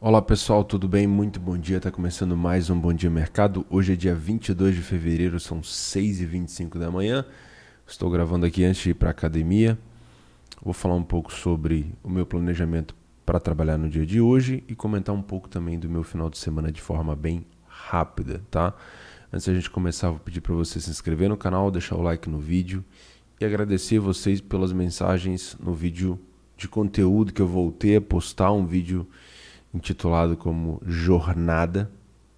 Olá pessoal, tudo bem? Muito bom dia, está começando mais um Bom Dia Mercado. Hoje é dia 22 de fevereiro, são 6h25 da manhã. Estou gravando aqui antes de ir para a academia. Vou falar um pouco sobre o meu planejamento para trabalhar no dia de hoje e comentar um pouco também do meu final de semana de forma bem rápida, tá? Antes da gente começar, vou pedir para você se inscrever no canal, deixar o like no vídeo e agradecer vocês pelas mensagens no vídeo de conteúdo que eu voltei a postar, um vídeo intitulado como Jornada,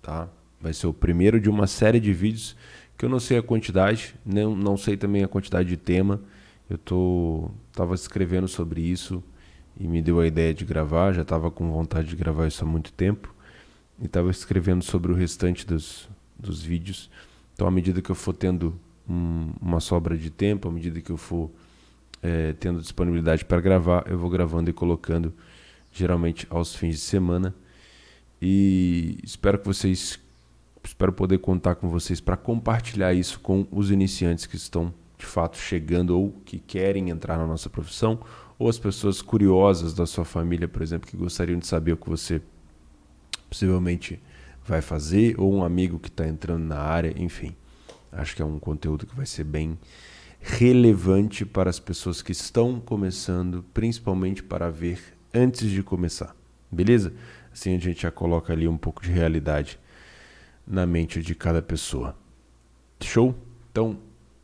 tá? Vai ser o primeiro de uma série de vídeos que eu não sei a quantidade, não sei também a quantidade de tema. Tava escrevendo sobre isso e me deu a ideia de gravar, já estava com vontade de gravar isso há muito tempo e estava escrevendo sobre o restante dos vídeos. Então, à medida que eu for tendo uma sobra de tempo, à medida que eu for tendo disponibilidade para gravar, eu vou gravando e colocando geralmente aos fins de semana. E espero poder contar com vocês para compartilhar isso com os iniciantes que estão de fato chegando ou que querem entrar na nossa profissão, ou as pessoas curiosas da sua família, por exemplo, que gostariam de saber o que você possivelmente vai fazer, ou um amigo que está entrando na área, enfim. Acho que é um conteúdo que vai ser bem relevante para as pessoas que estão começando, principalmente para ver antes de começar, beleza? Assim a gente já coloca ali um pouco de realidade na mente de cada pessoa. Show? Então,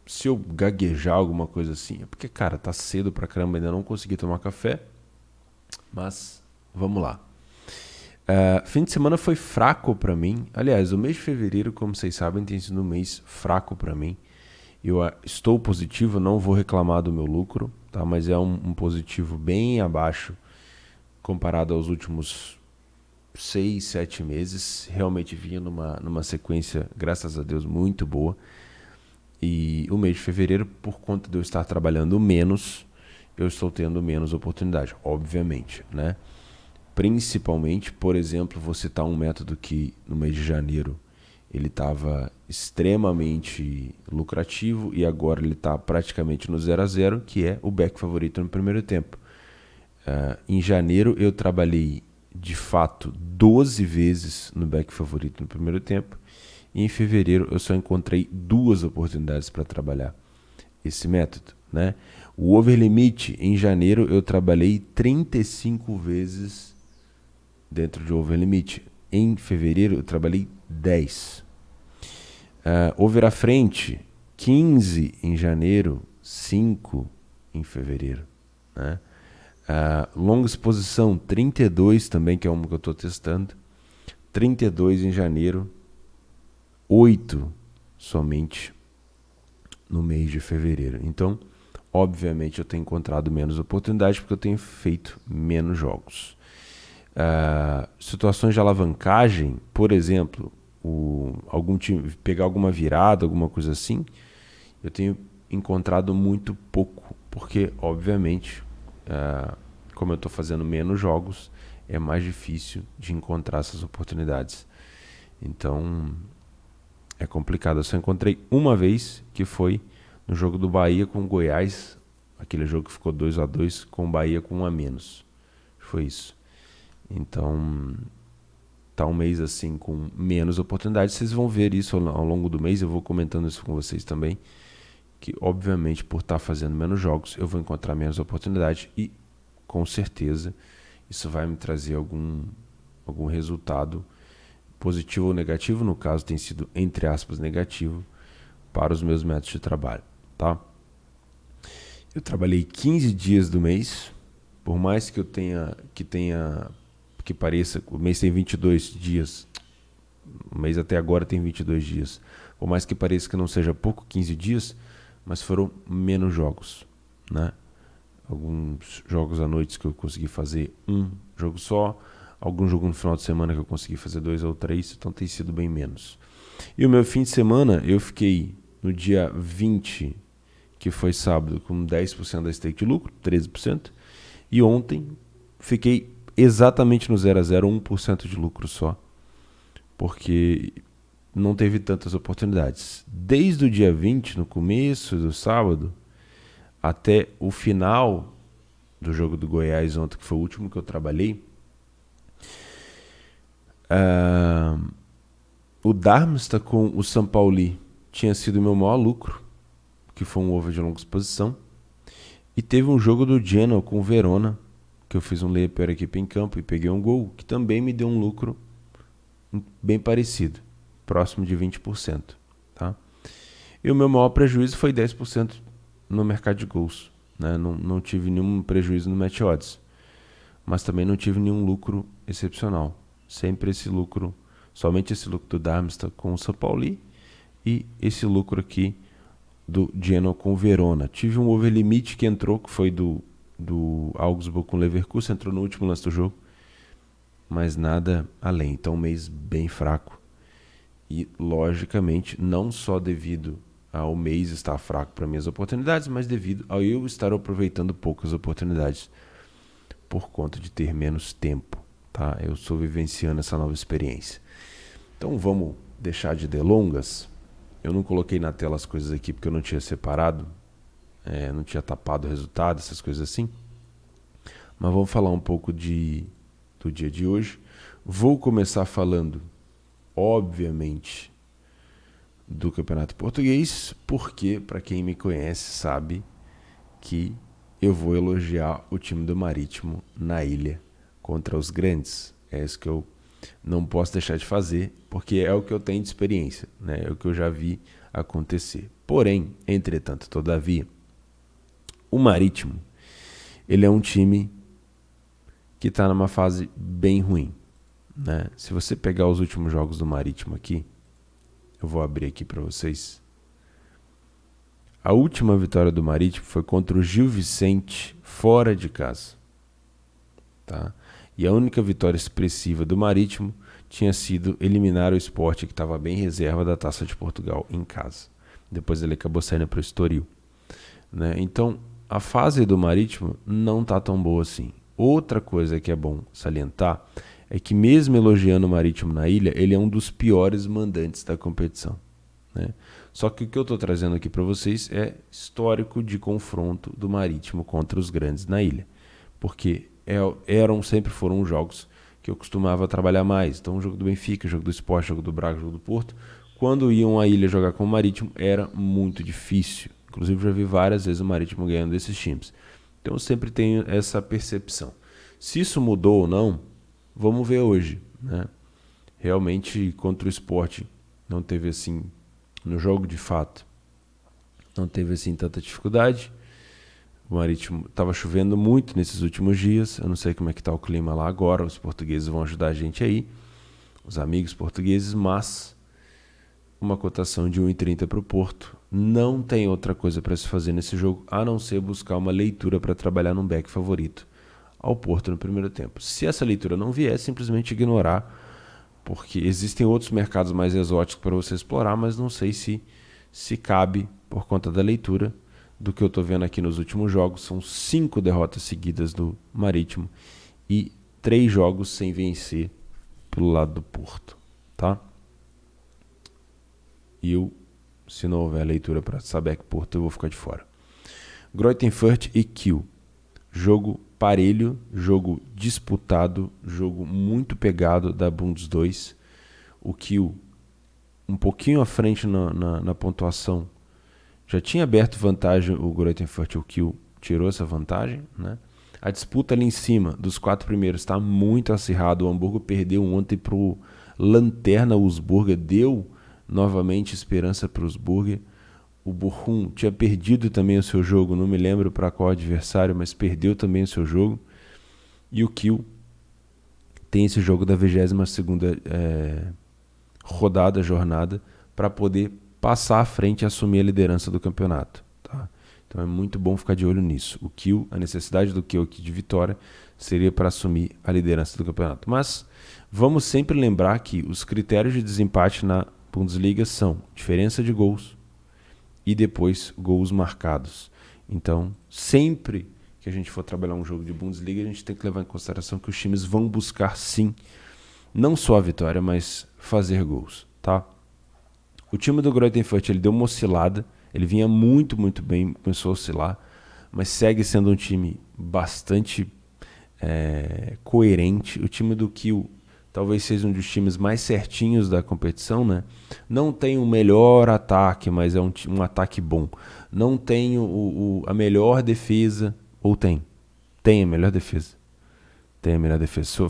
se eu gaguejar alguma coisa assim, é porque, cara, tá cedo pra caramba, ainda não consegui tomar café, mas vamos lá. Fim de semana foi fraco pra mim. Aliás, o mês de fevereiro, como vocês sabem, tem sido um mês fraco pra mim. Eu estou positivo, não vou reclamar do meu lucro, tá? Mas é um positivo bem abaixo comparado aos últimos 6, 7 meses. Realmente vinha numa sequência, graças a Deus, muito boa. E o mês de fevereiro, por conta de eu estar trabalhando menos, eu estou tendo menos oportunidade, obviamente, né? Principalmente, por exemplo, vou citar um método que no mês de janeiro ele estava extremamente lucrativo e agora ele está praticamente no 0 a 0, que é o back favorito no primeiro tempo. Em janeiro eu trabalhei de fato 12 vezes no back favorito no primeiro tempo e em fevereiro eu só encontrei 2 oportunidades para trabalhar esse método, né? O over limit em janeiro eu trabalhei 35 vezes dentro de over limit. Em fevereiro eu trabalhei 10. Over à frente, 15 em janeiro, 5 em fevereiro, né? Longa exposição, 32 também, que é uma que eu estou testando. 32 em janeiro, 8 somente no mês de fevereiro. Então, obviamente, eu tenho encontrado menos oportunidades porque eu tenho feito menos jogos. Situações de alavancagem, por exemplo, algum time pegar alguma virada, alguma coisa assim, eu tenho encontrado muito pouco, porque obviamente, como eu estou fazendo menos jogos, é mais difícil de encontrar essas oportunidades. Então é complicado. Eu só encontrei uma vez, que foi no jogo do Bahia com o Goiás, aquele jogo que ficou 2 a 2 com o Bahia com 1 a menos. Foi isso. Então tá um mês assim com menos oportunidades. Vocês vão ver isso ao longo do mês. Eu vou comentando isso com vocês também, que obviamente por estar fazendo menos jogos eu vou encontrar menos oportunidades e com certeza isso vai me trazer algum resultado positivo ou negativo. No caso tem sido entre aspas negativo para os meus métodos de trabalho, tá? Eu trabalhei 15 dias do mês, por mais que eu tenha que pareça, o mês tem 22 dias, o mês até agora tem 22 dias, por mais que pareça que não seja pouco, 15 dias, mas foram menos jogos, né? Alguns jogos à noite que eu consegui fazer um jogo só, algum jogo no final de semana que eu consegui fazer 2 ou 3, então tem sido bem menos. E o meu fim de semana, eu fiquei no dia 20, que foi sábado, com 10% da stake de lucro, 13%, e ontem fiquei exatamente no 0 a 0, 1% de lucro só, porque não teve tantas oportunidades. Desde o dia 20, no começo do sábado, até o final do jogo do Goiás ontem, que foi o último que eu trabalhei, O Darmstadt com o São Paulo tinha sido o meu maior lucro, que foi um over de longa exposição. E teve um jogo do Genoa com o Verona, que eu fiz um lay para a equipe em campo e peguei um gol, que também me deu um lucro bem parecido, próximo de 20%. Tá? E o meu maior prejuízo foi 10% no mercado de gols. Né? Não tive nenhum prejuízo no match odds, mas também não tive nenhum lucro excepcional. Sempre esse lucro, somente esse lucro do Darmstadt com o São Paulo e esse lucro aqui do Genoa com o Verona. Tive um over limite que entrou, que foi do Augsburg com o Leverkusen, entrou no último lance do jogo, mas nada além. Então um mês bem fraco. E logicamente não só devido ao mês estar fraco para minhas oportunidades, mas devido ao eu estar aproveitando poucas oportunidades por conta de ter menos tempo. Tá? Eu estou vivenciando essa nova experiência. Então vamos deixar de delongas. Eu não coloquei na tela as coisas aqui porque eu não tinha separado, não tinha tapado o resultado, essas coisas assim. Mas vamos falar um pouco do dia de hoje. Vou começar falando, obviamente, do Campeonato Português, porque, para quem me conhece, sabe que eu vou elogiar o time do Marítimo na ilha contra os grandes. É isso que eu não posso deixar de fazer, porque é o que eu tenho de experiência, né? É o que eu já vi acontecer. Porém, entretanto, todavia, o Marítimo, ele é um time que está numa fase bem ruim, né? Se você pegar os últimos jogos do Marítimo aqui, eu vou abrir aqui para vocês. A última vitória do Marítimo foi contra o Gil Vicente, fora de casa. Tá? E a única vitória expressiva do Marítimo tinha sido eliminar o Sport, que estava bem reserva da Taça de Portugal, em casa. Depois ele acabou saindo para o Estoril. Né? Então, a fase do Marítimo não está tão boa assim. Outra coisa que é bom salientar é que, mesmo elogiando o Marítimo na ilha, ele é um dos piores mandantes da competição. Né? Só que o que eu estou trazendo aqui para vocês é histórico de confronto do Marítimo contra os grandes na ilha. Porque sempre foram jogos que eu costumava trabalhar mais. Então, o jogo do Benfica, o jogo do Sport, o jogo do Braga, o jogo do Porto, quando iam à ilha jogar com o Marítimo, era muito difícil. Inclusive, já vi várias vezes o Marítimo ganhando desses times. Então, eu sempre tenho essa percepção. Se isso mudou ou não, vamos ver hoje. Né? Realmente, contra o Sport, não teve assim, no jogo de fato, não teve assim tanta dificuldade. O Marítimo estava chovendo muito nesses últimos dias. Eu não sei como é que está o clima lá agora. Os portugueses vão ajudar a gente aí, os amigos portugueses, mas uma cotação de 1,30 para o Porto. Não tem outra coisa para se fazer nesse jogo, a não ser buscar uma leitura para trabalhar num back favorito ao Porto no primeiro tempo. Se essa leitura não vier, simplesmente ignorar, porque existem outros mercados mais exóticos para você explorar, mas não sei se cabe por conta da leitura. Do que eu estou vendo aqui nos últimos jogos, são 5 derrotas seguidas do Marítimo e 3 jogos sem vencer pelo lado do Porto. Tá? E se não houver leitura para saber que Porto, eu vou ficar de fora. Greuther Fürth e Kiel. Jogo parelho, jogo disputado, jogo muito pegado da Bundes 2. O Kiel um pouquinho à frente na pontuação. Já tinha aberto vantagem o Greuther Fürth, o Kiel tirou essa vantagem. Né? A disputa ali em cima dos 4 primeiros está muito acirrada. O Hamburgo perdeu ontem para o Lanterna Wolfsburger, deu novamente esperança para o Wolfsburger. O Bochum tinha perdido também o seu jogo, não me lembro para qual adversário, mas perdeu também o seu jogo. E o Kiel tem esse jogo da 22ª jornada, para poder passar à frente e assumir a liderança do campeonato. Tá? Então é muito bom ficar de olho nisso. O Kiel, a necessidade do Kiel aqui de vitória seria para assumir a liderança do campeonato. Mas vamos sempre lembrar que os critérios de desempate na Bundesliga são diferença de gols e depois gols marcados. Então, sempre que a gente for trabalhar um jogo de Bundesliga, a gente tem que levar em consideração que os times vão buscar, sim, não só a vitória, mas fazer gols. Tá? O time do Greuther Fürth, ele deu uma oscilada, ele vinha muito, muito bem, começou a oscilar, mas segue sendo um time bastante coerente. O time do Kiel talvez seja um dos times mais certinhos da competição, né? Não tem o melhor ataque, mas é um ataque bom. Não tem a melhor defesa, ou tem? Tem a melhor defesa. Tem a melhor defesa.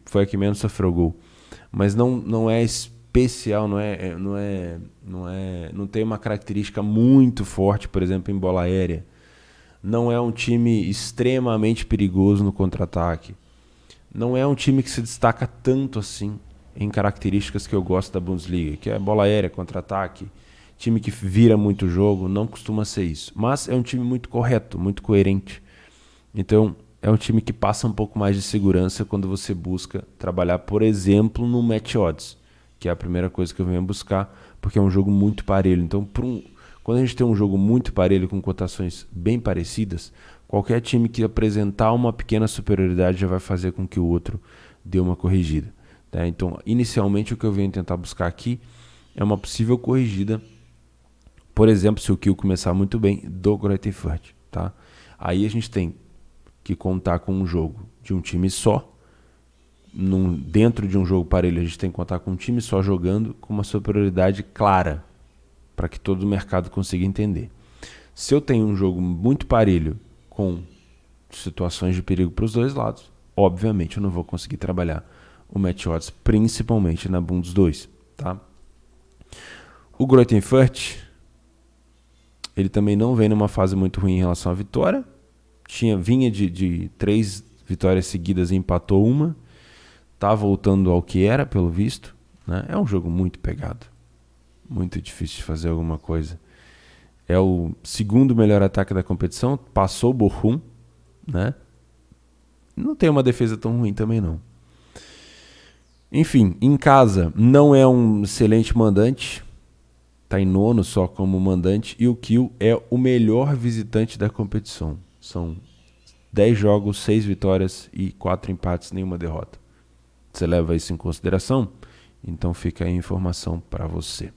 Foi a que menos sofreu gol. Mas não é especial, não tem uma característica muito forte, por exemplo, em bola aérea. Não é um time extremamente perigoso no contra-ataque. Não é um time que se destaca tanto assim em características que eu gosto da Bundesliga, que é bola aérea, contra-ataque, time que vira muito jogo, não costuma ser isso. Mas é um time muito correto, muito coerente. Então, é um time que passa um pouco mais de segurança quando você busca trabalhar, por exemplo, no match odds, que é a primeira coisa que eu venho buscar, porque é um jogo muito parelho. Então, quando a gente tem um jogo muito parelho com cotações bem parecidas, qualquer time que apresentar uma pequena superioridade já vai fazer com que o outro dê uma corrigida. Tá? Então, inicialmente, o que eu venho tentar buscar aqui é uma possível corrigida, por exemplo, se o Kiel começar muito bem, do Greuther Fürth. Tá? Aí a gente tem que contar com um jogo de um time só. Dentro de um jogo parelho, a gente tem que contar com um time só jogando com uma superioridade clara, para que todo o mercado consiga entender. Se eu tenho um jogo muito parelho, com situações de perigo para os dois lados, obviamente eu não vou conseguir trabalhar o match odds, principalmente na Bundes 2. Tá? O Greuther Fürth, ele também não vem numa fase muito ruim em relação à vitória. Vinha de 3 vitórias seguidas e empatou uma. Tá voltando ao que era, pelo visto. Né? É um jogo muito pegado. Muito difícil de fazer alguma coisa. É o segundo melhor ataque da competição. Passou o Bochum. Né? Não tem uma defesa tão ruim também, não. Enfim, em casa, não é um excelente mandante. Está em 9º só como mandante. E o Kiel é o melhor visitante da competição. São 10 jogos, 6 vitórias e 4 empates, nenhuma derrota. Você leva isso em consideração? Então fica aí a informação para você.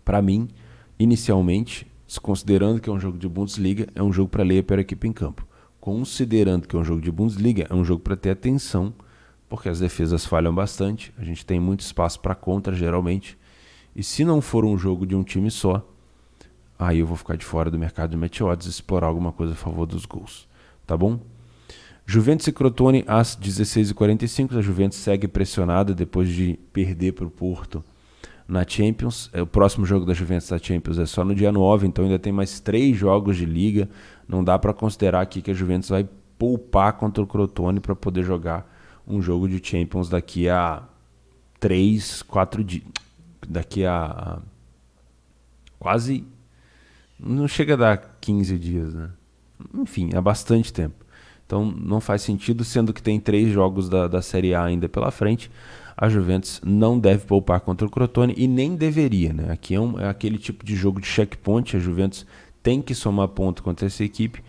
Para mim, inicialmente, considerando que é um jogo de Bundesliga, é um jogo para ler para a equipe em campo. Considerando que é um jogo de Bundesliga, é um jogo para ter atenção, porque as defesas falham bastante, a gente tem muito espaço para contra, geralmente. E se não for um jogo de um time só, aí eu vou ficar de fora do mercado de match odds e explorar alguma coisa a favor dos gols. Tá bom? Juventus e Crotone às 16h45. A Juventus segue pressionada depois de perder para o Porto na Champions. O próximo jogo da Juventus da Champions é só no dia 9, então ainda tem mais 3 jogos de liga. Não dá para considerar aqui que a Juventus vai poupar contra o Crotone para poder jogar um jogo de Champions daqui a 3, 4 dias. Daqui a quase... Não chega a dar 15 dias, né? Enfim, há bastante tempo. Então não faz sentido, sendo que tem 3 jogos da Série A ainda pela frente. A Juventus não deve poupar contra o Crotone e nem deveria, né? Aqui é aquele tipo de jogo de checkpoint. A Juventus tem que somar ponto contra essa equipe,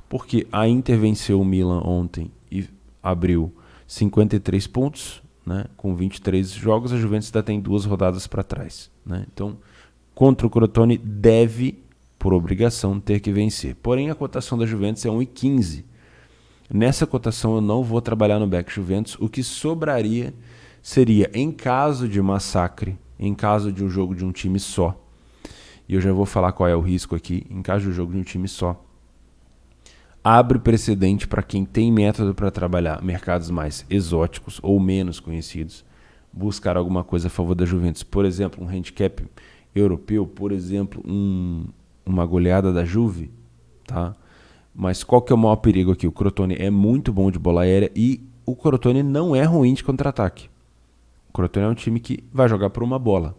porque a Inter venceu o Milan ontem e abriu 53 pontos, né? Com 23 jogos. A Juventus ainda tem 2 rodadas para trás, né? Então, contra o Crotone deve, por obrigação, ter que vencer. Porém, a cotação da Juventus é 1,15. Nessa cotação eu não vou trabalhar no back Juventus. O que sobraria seria, em caso de massacre, em caso de um jogo de um time só, e eu já vou falar qual é o risco aqui, em caso de um jogo de um time só, abre precedente para quem tem método para trabalhar mercados mais exóticos ou menos conhecidos, buscar alguma coisa a favor da Juventus. Por exemplo, um handicap europeu, por exemplo, uma goleada da Juve, tá? Mas qual que é o maior perigo aqui? O Crotone é muito bom de bola aérea e o Crotone não é ruim de contra-ataque. O Crotone é um time que vai jogar por uma bola,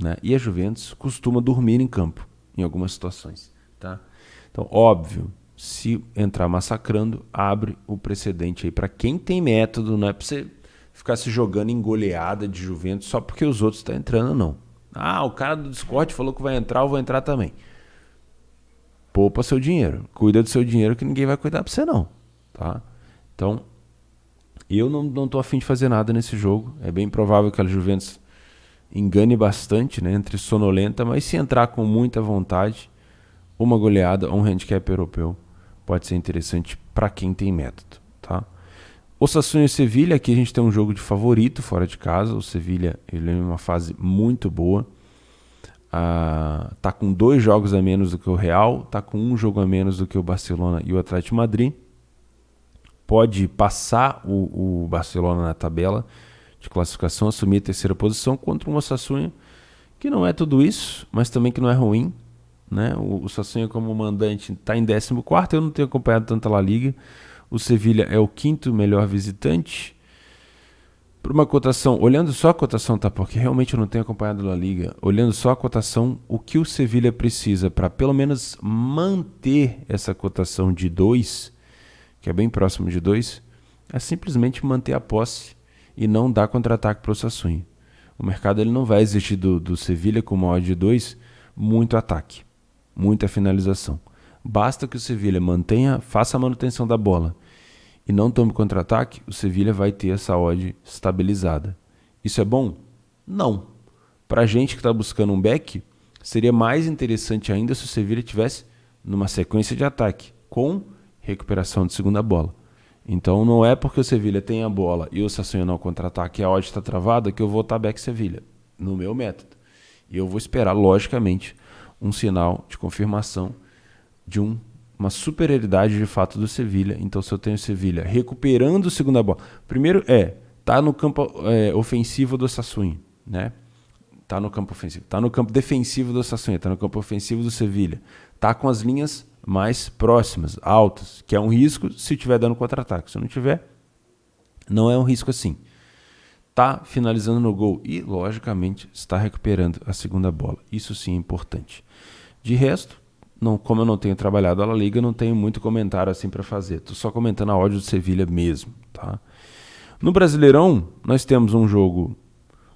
né? E a Juventus costuma dormir em campo, em algumas situações, tá? Então, óbvio, se entrar massacrando, abre o precedente aí para quem tem método, não é para você ficar se jogando em goleada de Juventus só porque os outros estão entrando, não. Ah, o cara do Discord falou que vai entrar, eu vou entrar também. Poupa seu dinheiro, cuida do seu dinheiro que ninguém vai cuidar para você não, tá? Então, eu não tô afim de fazer nada nesse jogo. É bem provável que a Juventus engane bastante, né? Entre sonolenta, mas se entrar com muita vontade, uma goleada ou um handicap europeu pode ser interessante para quem tem método, tá? Osasuna e Sevilha, aqui a gente tem um jogo de favorito fora de casa. O Sevilha, ele é em uma fase muito boa. Tá com 2 jogos a menos do que o Real, tá com 1 jogo a menos do que o Barcelona e o Atlético de Madrid. Pode passar o Barcelona na tabela de classificação, assumir a 3ª posição contra um Osasuna que não é tudo isso, mas também que não é ruim, né? O Osasuna como mandante está em 14º, eu não tenho acompanhado tanto a La Liga. O Sevilha é o 5º melhor visitante. Por uma cotação, olhando só a cotação, tá? Porque realmente eu não tenho acompanhado a La Liga. Olhando só a cotação, o que o Sevilha precisa para pelo menos manter essa cotação de 2, que é bem próximo de 2, é simplesmente manter a posse e não dar contra-ataque para o Osasuna. O mercado ele não vai exigir do Sevilha com uma odd de 2 muito ataque, muita finalização. Basta que o Sevilha faça a manutenção da bola e não tome contra-ataque, o Sevilha vai ter essa odd estabilizada. Isso é bom? Não. Para a gente que está buscando um back, seria mais interessante ainda se o Sevilha tivesse numa sequência de ataque, com recuperação de segunda bola. Então não é porque o Sevilha tem a bola e o Osasuna não contra-ataque e a odd está travada que eu vou estar back Sevilha, no meu método. E eu vou esperar, logicamente, um sinal de confirmação de uma superioridade de fato do Sevilha. Então, se eu tenho o Sevilha recuperando segunda bola, primeiro tá no campo ofensivo do Osasuna, né? Tá no campo ofensivo, tá no campo defensivo do Osasuna, tá no campo ofensivo do Sevilha, tá com as linhas mais próximas, altas, que é um risco se estiver dando contra-ataque. Se não tiver, não é um risco assim. Tá finalizando no gol e, logicamente, está recuperando a segunda bola. Isso sim é importante. De resto, como eu não tenho trabalhado a La Liga, não tenho muito comentário assim para fazer. Estou só comentando a odd do Sevilha mesmo. Tá? No Brasileirão, nós temos um jogo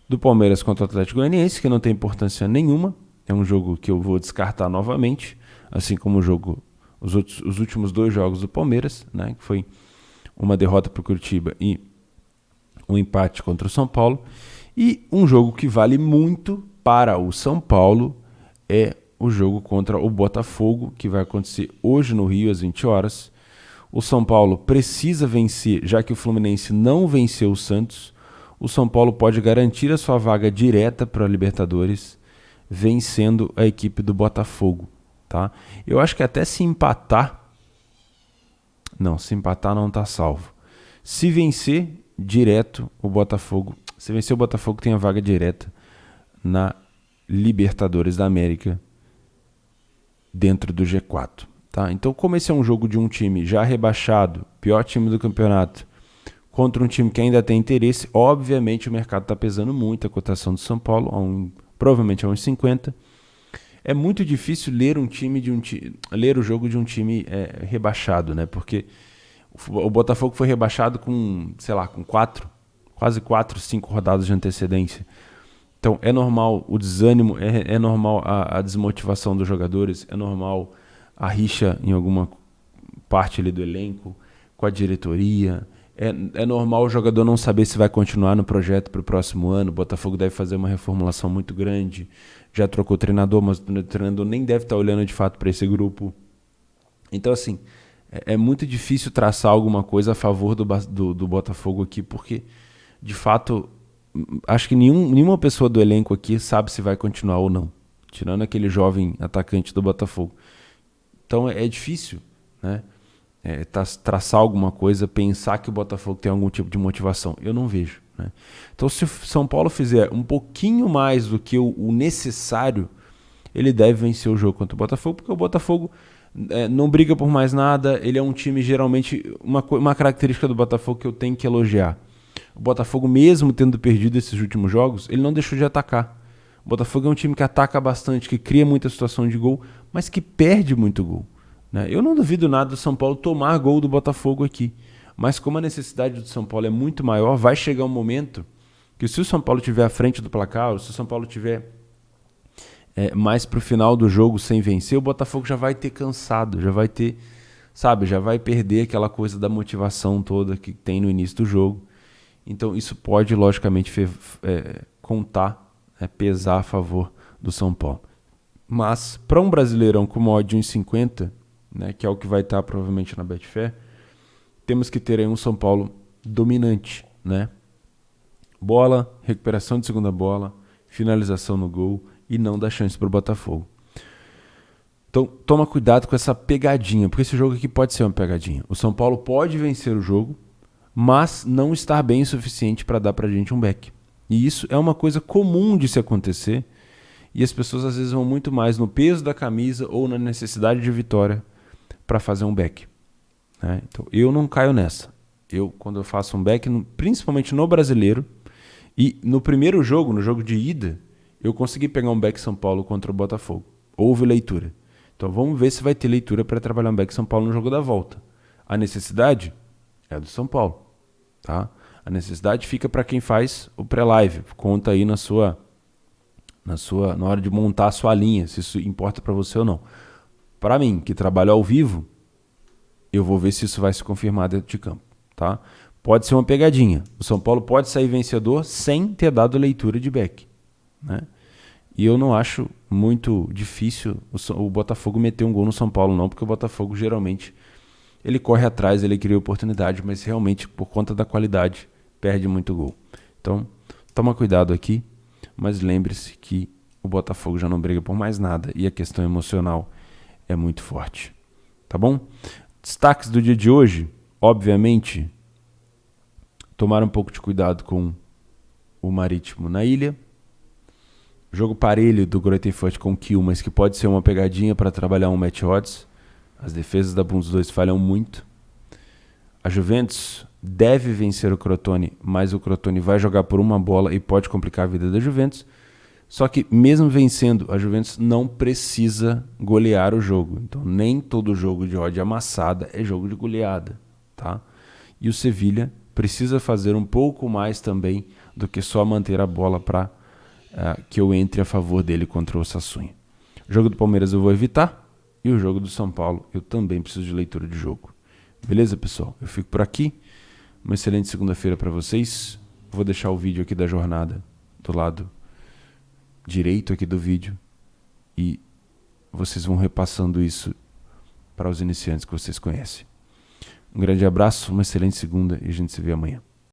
do Palmeiras contra o Atlético Goianiense, que não tem importância nenhuma. É um jogo que eu vou descartar novamente, assim como os últimos 2 jogos do Palmeiras, né, que foi uma derrota para o Curitiba e um empate contra o São Paulo. E um jogo que vale muito para o São Paulo é o jogo contra o Botafogo, que vai acontecer hoje no Rio às 20 horas. O São Paulo precisa vencer, já que o Fluminense não venceu o Santos. O São Paulo pode garantir a sua vaga direta para a Libertadores, vencendo a equipe do Botafogo. Tá? Eu acho que até se empatar não está salvo. Se vencer direto o Botafogo, tem a vaga direta na Libertadores da América dentro do G4. Tá? Então, como esse é um jogo de um time já rebaixado, pior time do campeonato, contra um time que ainda tem interesse, obviamente o mercado está pesando muito a cotação do São Paulo, provavelmente a 1,50. É muito difícil ler ler o jogo de um time rebaixado, né? Porque o Botafogo foi rebaixado com, com 4, 5 rodadas de antecedência. Então é normal o desânimo, é normal a desmotivação dos jogadores, é normal a rixa em alguma parte ali do elenco, com a diretoria. É normal o jogador não saber se vai continuar no projeto para o próximo ano. O Botafogo deve fazer uma reformulação muito grande. Já trocou treinador, mas o treinador nem deve estar olhando de fato para esse grupo. Então, assim, é muito difícil traçar alguma coisa a favor do Botafogo aqui, porque, de fato, acho que nenhuma pessoa do elenco aqui sabe se vai continuar ou não, tirando aquele jovem atacante do Botafogo. Então, é difícil, né? Traçar alguma coisa, pensar que o Botafogo tem algum tipo de motivação. Eu não vejo. Né? Então, se o São Paulo fizer um pouquinho mais do que o necessário, ele deve vencer o jogo contra o Botafogo, porque o Botafogo não briga por mais nada. Ele é um time, geralmente, uma característica do Botafogo que eu tenho que elogiar. O Botafogo, mesmo tendo perdido esses últimos jogos, ele não deixou de atacar. O Botafogo é um time que ataca bastante, que cria muita situação de gol, mas que perde muito gol. Né? Eu não duvido nada do São Paulo tomar gol do Botafogo aqui. Mas como a necessidade do São Paulo é muito maior, vai chegar um momento que se o São Paulo estiver à frente do placar, ou se o São Paulo estiver mais para o final do jogo sem vencer, o Botafogo já vai ter cansado, já vai ter, já vai perder aquela coisa da motivação toda que tem no início do jogo. Então isso pode, logicamente, contar, pesar a favor do São Paulo. Mas para um Brasileirão com uma odd de 1,50, né, que é o que vai estar provavelmente na Betfair, temos que ter aí um São Paulo dominante, né? Bola, recuperação de segunda bola, finalização no gol e não dá chance para o Botafogo. Então, toma cuidado com essa pegadinha, porque esse jogo aqui pode ser uma pegadinha. O São Paulo pode vencer o jogo, mas não estar bem o suficiente para dar para a gente um back. E isso é uma coisa comum de se acontecer, e as pessoas às vezes vão muito mais no peso da camisa ou na necessidade de vitória para fazer um back. Né? Então, eu não caio nessa. Quando eu faço um back, principalmente no Brasileiro, e no primeiro jogo, no jogo de ida, eu consegui pegar um back São Paulo contra o Botafogo. Houve leitura. Então vamos ver se vai ter leitura para trabalhar um back São Paulo no jogo da volta. A necessidade é do São Paulo. Tá? A necessidade fica para quem faz o pré-live. Conta aí na hora de montar a sua linha, se isso importa para você ou não. Para mim, que trabalho ao vivo, eu vou ver se isso vai se confirmar dentro de campo. Tá? Pode ser uma pegadinha. O São Paulo pode sair vencedor sem ter dado leitura de back. Né? E eu não acho muito difícil o Botafogo meter um gol no São Paulo, não, porque o Botafogo geralmente ele corre atrás, ele cria oportunidade, mas realmente por conta da qualidade perde muito gol. Então, toma cuidado aqui, mas lembre-se que o Botafogo já não briga por mais nada e a questão emocional é muito forte. Tá bom? Destaques do dia de hoje, obviamente, tomar um pouco de cuidado com o Marítimo na ilha. Jogo parelho do Grotefurt com o Kiel, mas que pode ser uma pegadinha para trabalhar um match odds. As defesas da Bundes 2 falham muito. A Juventus deve vencer o Crotone, mas o Crotone vai jogar por uma bola e pode complicar a vida da Juventus. Só que mesmo vencendo, a Juventus não precisa golear o jogo. Então nem todo jogo de odd amassada é jogo de goleada. Tá? E o Sevilha precisa fazer um pouco mais também do que só manter a bola para que eu entre a favor dele contra o Sassuolo. O jogo do Palmeiras eu vou evitar e o jogo do São Paulo eu também preciso de leitura de jogo. Beleza, pessoal? Eu fico por aqui. Uma excelente segunda-feira para vocês. Vou deixar o vídeo aqui da jornada do lado direito aqui do vídeo e vocês vão repassando isso para os iniciantes que vocês conhecem. Um grande abraço, uma excelente segunda e a gente se vê amanhã.